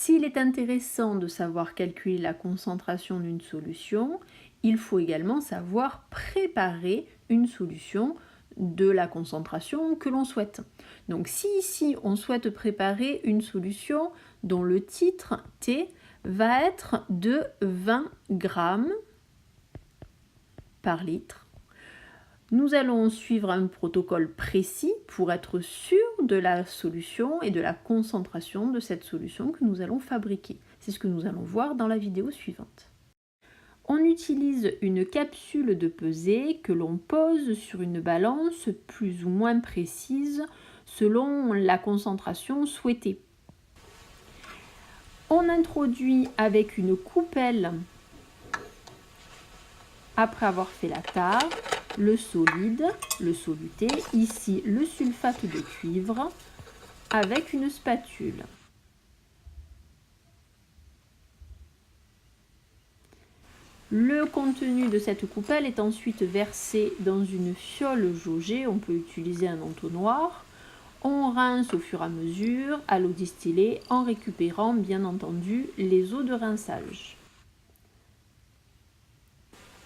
S'il est intéressant de savoir calculer la concentration d'une solution, il faut également savoir préparer une solution de la concentration que l'on souhaite. Donc si ici on souhaite préparer une solution dont le titre T va être de 20 grammes par litre, nous allons suivre un protocole précis pour être sûr de la solution et de la concentration de cette solution que nous allons fabriquer. C'est ce que nous allons voir dans la vidéo suivante. On utilise une capsule de pesée que l'on pose sur une balance plus ou moins précise selon la concentration souhaitée. On introduit avec une coupelle, après avoir fait la tare, le solide, le soluté, ici le sulfate de cuivre, avec une spatule. Le contenu de cette coupelle est ensuite versé dans une fiole jaugée, on peut utiliser un entonnoir. On rince au fur et à mesure à l'eau distillée en récupérant bien entendu les eaux de rinçage.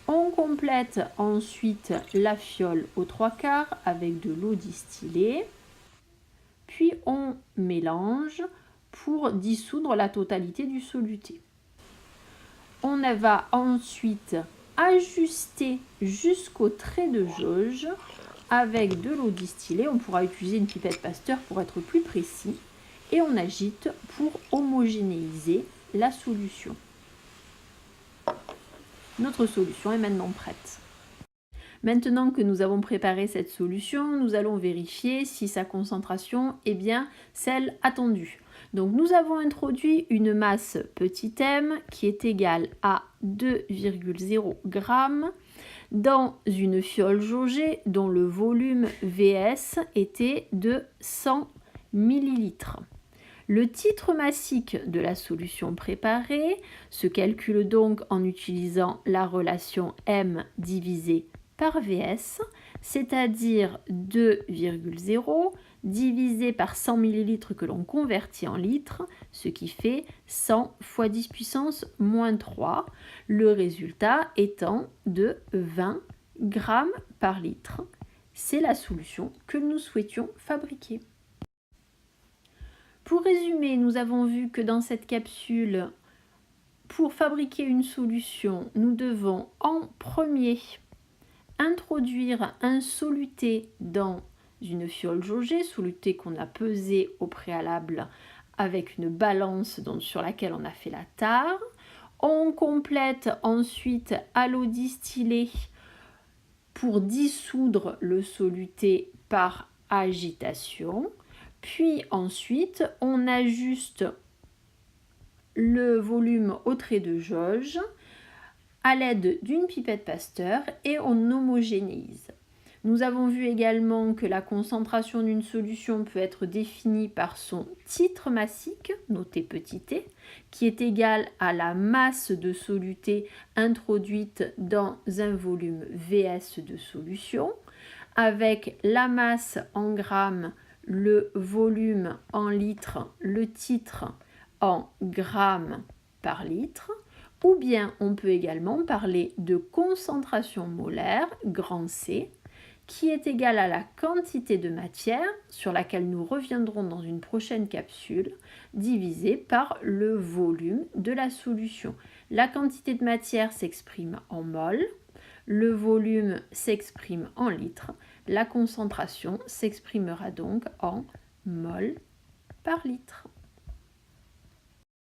On complète ensuite la fiole aux 3/4 avec de l'eau distillée, puis on mélange pour dissoudre la totalité du soluté. On va ensuite ajuster jusqu'au trait de jauge avec de l'eau distillée. On pourra utiliser une pipette Pasteur pour être plus précis. Et on agite pour homogénéiser la solution. Notre solution est maintenant prête. Maintenant que nous avons préparé cette solution, nous allons vérifier si sa concentration est bien celle attendue. Donc nous avons introduit une masse petit m qui est égale à 2,0 g dans une fiole jaugée dont le volume VS était de 100 ml. Le titre massique de la solution préparée se calcule donc en utilisant la relation M divisé par VS, c'est-à-dire 2,0 divisé par 100 ml que l'on convertit en litres, ce qui fait 100 fois 10 puissance moins 3, le résultat étant de 20 grammes par litre. C'est la solution que nous souhaitions fabriquer. Pour résumer, nous avons vu que dans cette capsule, pour fabriquer une solution, nous devons en premier introduire un soluté dans une fiole jaugée, soluté qu'on a pesé au préalable avec une balance sur laquelle on a fait la tare. On complète ensuite à l'eau distillée pour dissoudre le soluté par agitation. Puis ensuite, on ajuste le volume au trait de jauge à l'aide d'une pipette Pasteur et on homogénéise. Nous avons vu également que la concentration d'une solution peut être définie par son titre massique, noté petit t, qui est égal à la masse de soluté introduite dans un volume VS de solution, avec la masse en grammes, le volume en litres, le titre en grammes par litre, ou bien on peut également parler de concentration molaire, grand C, qui est égale à la quantité de matière, sur laquelle nous reviendrons dans une prochaine capsule, divisée par le volume de la solution. La quantité de matière s'exprime en mol, le volume s'exprime en litres, la concentration s'exprimera donc en mol par litre.